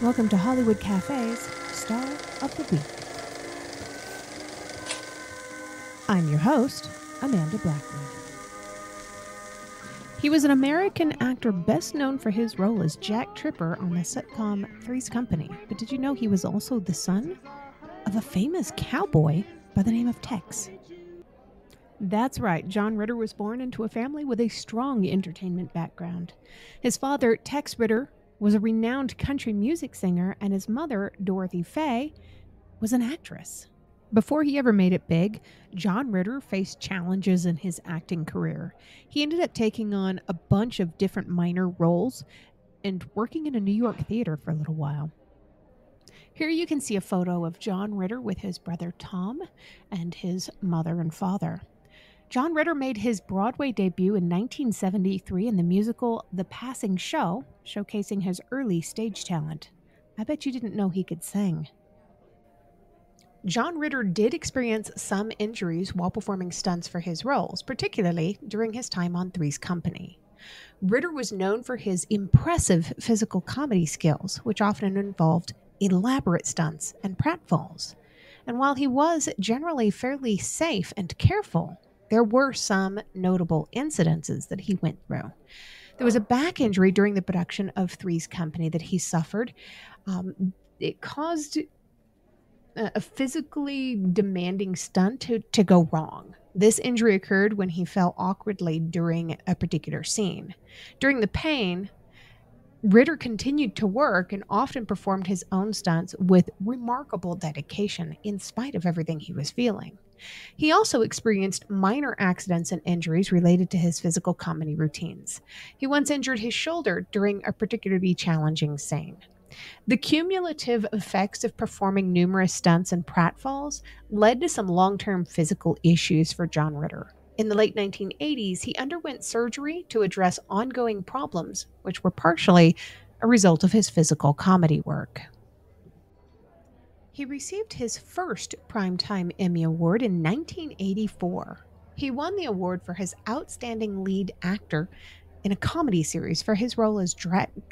Welcome to Hollywood Cafe's Star of the Week. I'm your host, Amanda Blackwood. He was an American actor best known for his role as Jack Tripper on the sitcom Three's Company. But did you know he was also the son of a famous cowboy by the name of Tex? That's right, John Ritter was born into a family with a strong entertainment background. His father, Tex Ritter, was a renowned country music singer, and his mother, Dorothy Fay, was an actress. Before he ever made it big, John Ritter faced challenges in his acting career. He ended up taking on a bunch of different minor roles and working in a New York theater for a little while. Here you can see a photo of John Ritter with his brother Tom and his mother and father. John Ritter made his Broadway debut in 1973 in the musical The Passing Show, showcasing his early stage talent. I bet you didn't know he could sing. John Ritter did experience some injuries while performing stunts for his roles, particularly during his time on Three's Company. Ritter was known for his impressive physical comedy skills, which often involved elaborate stunts and pratfalls. And while he was generally fairly safe and careful, there were some notable incidences that he went through. There was a back injury during the production of Three's Company that he suffered. It caused a physically demanding stunt to go wrong. This injury occurred when he fell awkwardly during a particular scene. During the pain, Ritter continued to work and often performed his own stunts with remarkable dedication in spite of everything he was feeling. He also experienced minor accidents and injuries related to his physical comedy routines. He once injured his shoulder during a particularly challenging scene. The cumulative effects of performing numerous stunts and pratfalls led to some long-term physical issues for John Ritter. In the late 1980s, he underwent surgery to address ongoing problems, which were partially a result of his physical comedy work. He received his first Primetime Emmy Award in 1984. He won the award for his outstanding lead actor in a comedy series for his role as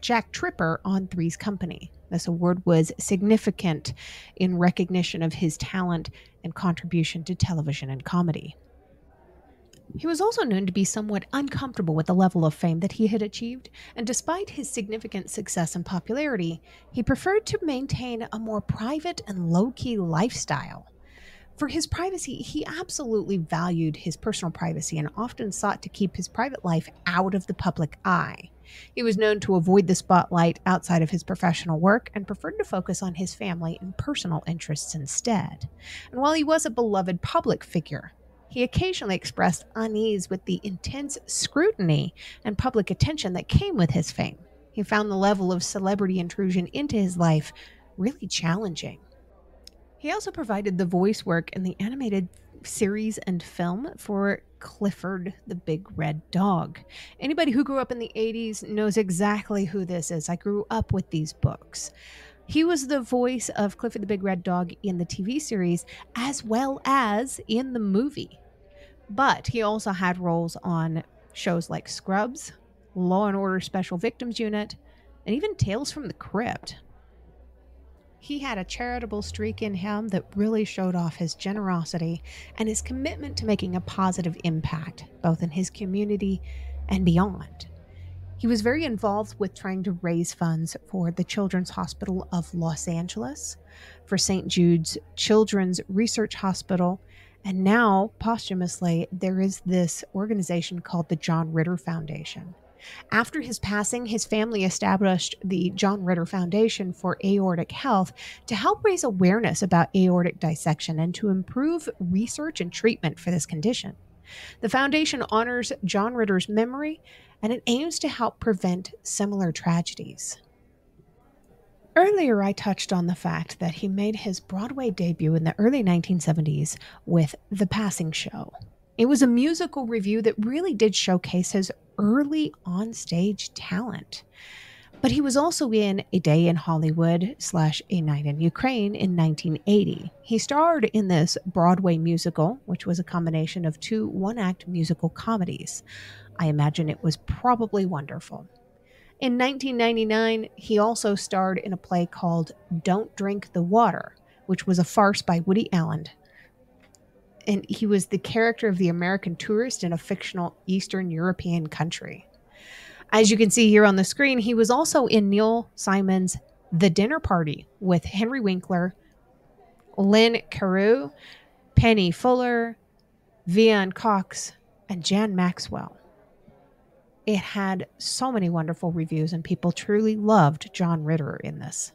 Jack Tripper on Three's Company. This award was significant in recognition of his talent and contribution to television and comedy. He was also known to be somewhat uncomfortable with the level of fame that he had achieved, and despite his significant success and popularity, he preferred to maintain a more private and low-key lifestyle. For his privacy, he absolutely valued his personal privacy and often sought to keep his private life out of the public eye. He was known to avoid the spotlight outside of his professional work and preferred to focus on his family and personal interests instead. And while he was a beloved public figure, he occasionally expressed unease with the intense scrutiny and public attention that came with his fame. He found the level of celebrity intrusion into his life really challenging. He also provided the voice work in the animated series and film for Clifford the Big Red Dog. Anybody who grew up in the 80s knows exactly who this is. I grew up with these books. He was the voice of Clifford the Big Red Dog in the TV series as well as in the movie. But he also had roles on shows like Scrubs, Law & Order Special Victims Unit, and even Tales from the Crypt. He had a charitable streak in him that really showed off his generosity and his commitment to making a positive impact, both in his community and beyond. He was very involved with trying to raise funds for the Children's Hospital of Los Angeles, for St. Jude's Children's Research Hospital, and now, posthumously, there is this organization called the John Ritter Foundation. After his passing, his family established the John Ritter Foundation for Aortic Health to help raise awareness about aortic dissection and to improve research and treatment for this condition. The foundation honors John Ritter's memory, and it aims to help prevent similar tragedies. Earlier, I touched on the fact that he made his Broadway debut in the early 1970s with The Passing Show. It was a musical revue that really did showcase his early on-stage talent. But he was also in A Day in Hollywood / A Night in Ukraine in 1980. He starred in this Broadway musical, which was a combination of two one-act musical comedies. I imagine it was probably wonderful. In 1999, he also starred in a play called Don't Drink the Water, which was a farce by Woody Allen. And he was the character of the American tourist in a fictional Eastern European country. As you can see here on the screen, he was also in Neil Simon's The Dinner Party with Henry Winkler, Lynn Carew, Penny Fuller, Vian Cox, and Jan Maxwell. It had so many wonderful reviews, and people truly loved John Ritter in this.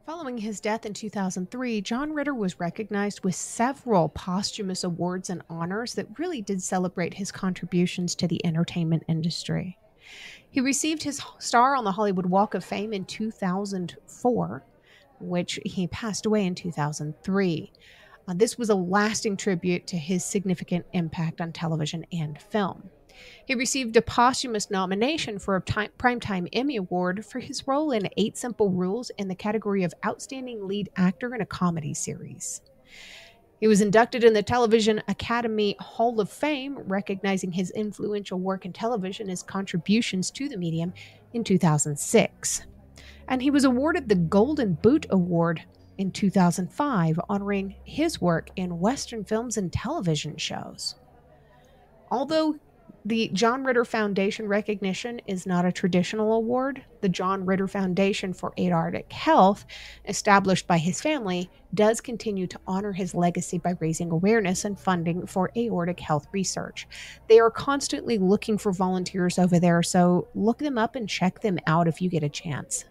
Following his death in 2003, John Ritter was recognized with several posthumous awards and honors that really did celebrate his contributions to the entertainment industry. He received his star on the Hollywood Walk of Fame in 2004, which he passed away in 2003. This was a lasting tribute to his significant impact on television and film. He received a posthumous nomination for a Primetime Emmy Award for his role in 8 Simple Rules in the category of Outstanding Lead Actor in a Comedy Series. He was inducted in the Television Academy Hall of Fame, recognizing his influential work in television as contributions to the medium in 2006. And he was awarded the Golden Boot Award in 2005, honoring his work in Western films and television shows. Although the John Ritter Foundation recognition is not a traditional award, the John Ritter Foundation for Aortic Health, established by his family, does continue to honor his legacy by raising awareness and funding for aortic health research. They are constantly looking for volunteers over there, so look them up and check them out if you get a chance.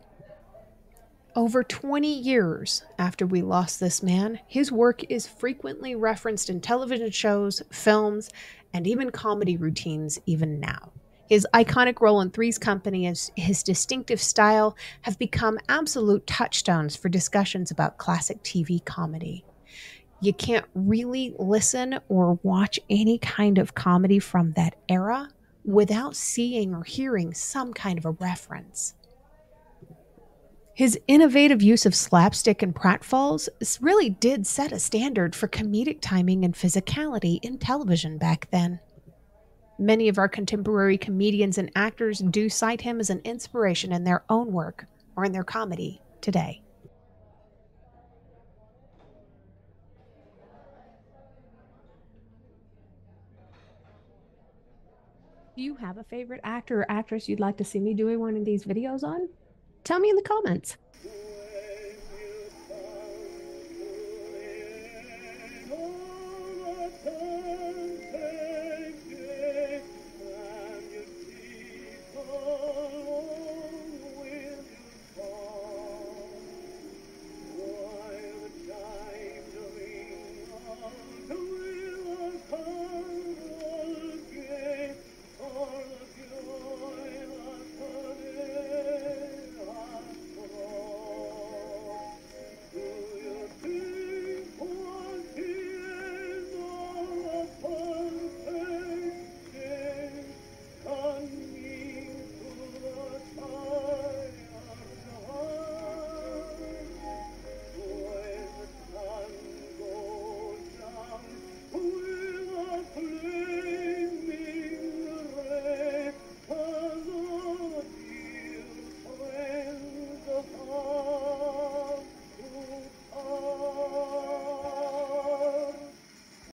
Over 20 years after we lost this man, his work is frequently referenced in television shows, films, and even comedy routines even now. His iconic role in Three's Company and his distinctive style have become absolute touchstones for discussions about classic TV comedy. You can't really listen or watch any kind of comedy from that era without seeing or hearing some kind of a reference. His innovative use of slapstick and pratfalls really did set a standard for comedic timing and physicality in television back then. Many of our contemporary comedians and actors do cite him as an inspiration in their own work or in their comedy today. Do you have a favorite actor or actress you'd like to see me doing one of these videos on? Tell me in the comments.